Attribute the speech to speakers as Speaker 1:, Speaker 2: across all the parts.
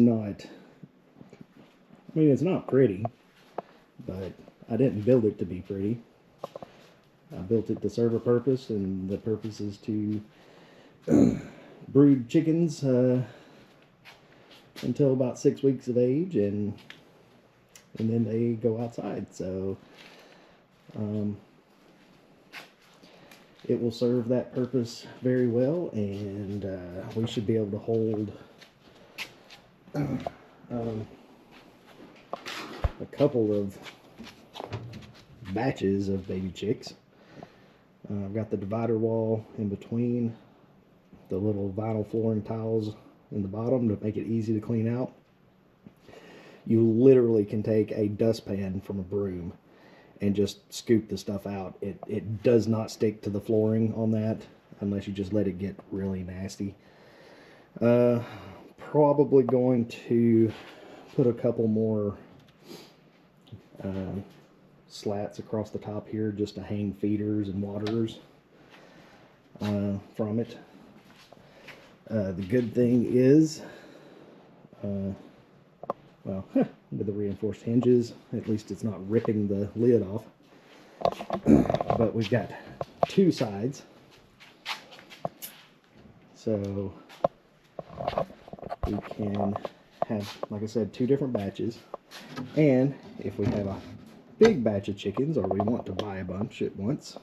Speaker 1: not, I mean, it's not pretty, but I didn't build it to be pretty. I built it to serve a purpose, and the purpose is to brood chickens until about 6 weeks of age, and then they go outside. So it will serve that purpose very well, and we should be able to hold a couple of batches of baby chicks. I've got the divider wall in between, the little vinyl flooring tiles in the bottom to make it easy to clean out. You literally can take a dustpan from a broom and just scoop the stuff out. It does not stick to the flooring on that unless you just let it get really nasty. Probably going to put a couple more slats across the top here just to hang feeders and waterers from it. The good thing is, well, with the reinforced hinges, at least it's not ripping the lid off. But we've got two sides, so we can have, like I said, two different batches. And if we have a big batch of chickens, or we want to buy a bunch at once,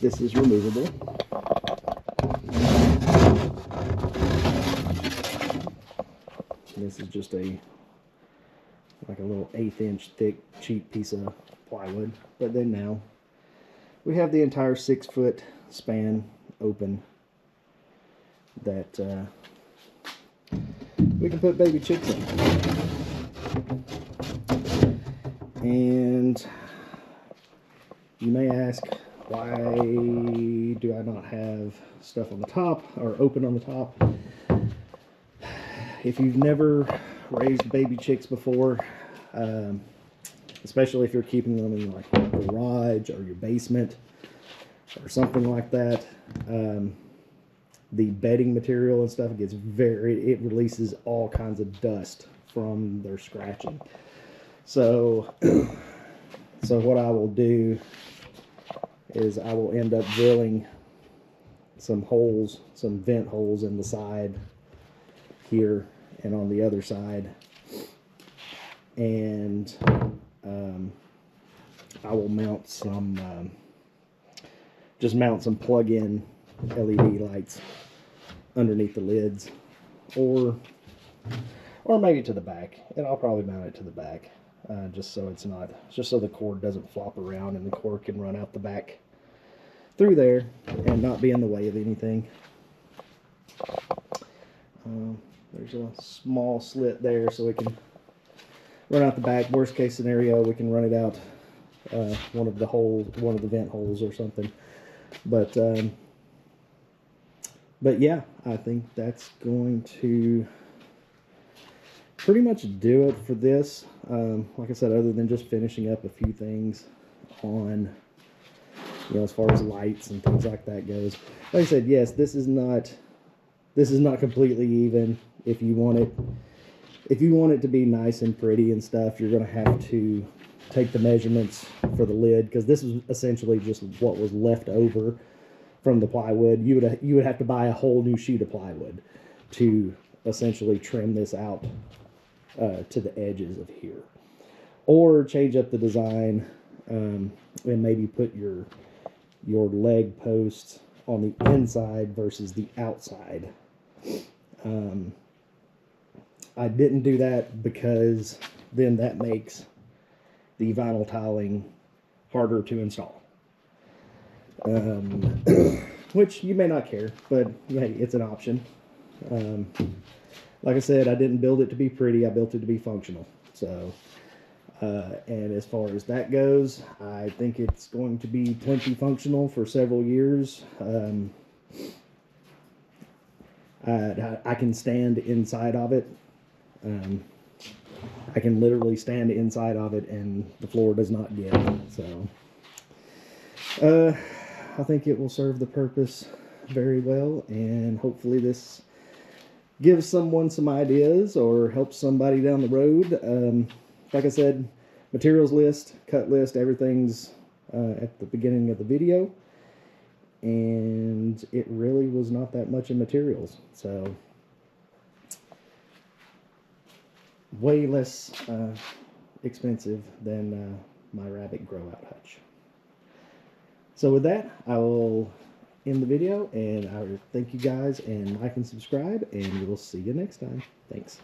Speaker 1: this is removable. This is just like a little 1/8 inch thick cheap piece of plywood. But then now we have the entire 6 foot span open that we can put baby chicks in. And you may ask, why do I not have stuff on the top or open on the top? If you've never raised baby chicks before, especially if you're keeping them in like a garage or your basement or something like that, the bedding material and stuff gets it releases all kinds of dust from their scratching. So what I will do is I will end up drilling some holes, some vent holes in the side here and on the other side, and I will mount some just mount some plug-in LED lights underneath the lids, or maybe to the back, and I'll probably mount it to the back, just so the cord doesn't flop around and the cord can run out the back through there and not be in the way of anything. There's a small slit there so we can run out the back. Worst case scenario, we can run it out one of the vent holes or something. But yeah, I think that's going to pretty much do it for this. Like I said, other than just finishing up a few things on, as far as lights and things like that goes. Like I said, yes, this is not completely even. If you want it to be nice and pretty and stuff, you're going to have to take the measurements for the lid, because this is essentially just what was left over from the plywood. You would have to buy a whole new sheet of plywood to essentially trim this out to the edges of here, or change up the design and maybe put your leg posts on the inside versus the outside. I didn't do that because then that makes the vinyl tiling harder to install. Which you may not care, but yeah, it's an option. Like I said, I didn't build it to be pretty, I built it to be functional. So, and as far as that goes, I think it's going to be plenty functional for several years. I can stand inside of it. I can literally stand inside of it and the floor does not give. So I think it will serve the purpose very well, and hopefully this give someone some ideas or help somebody down the road. Like I said, materials list, cut list, everything's at the beginning of the video. And it really was not that much in materials. So way less expensive than my rabbit grow out hutch. So with that, I will end the video, and I thank you guys, and like and subscribe, and we'll see you next time. Thanks.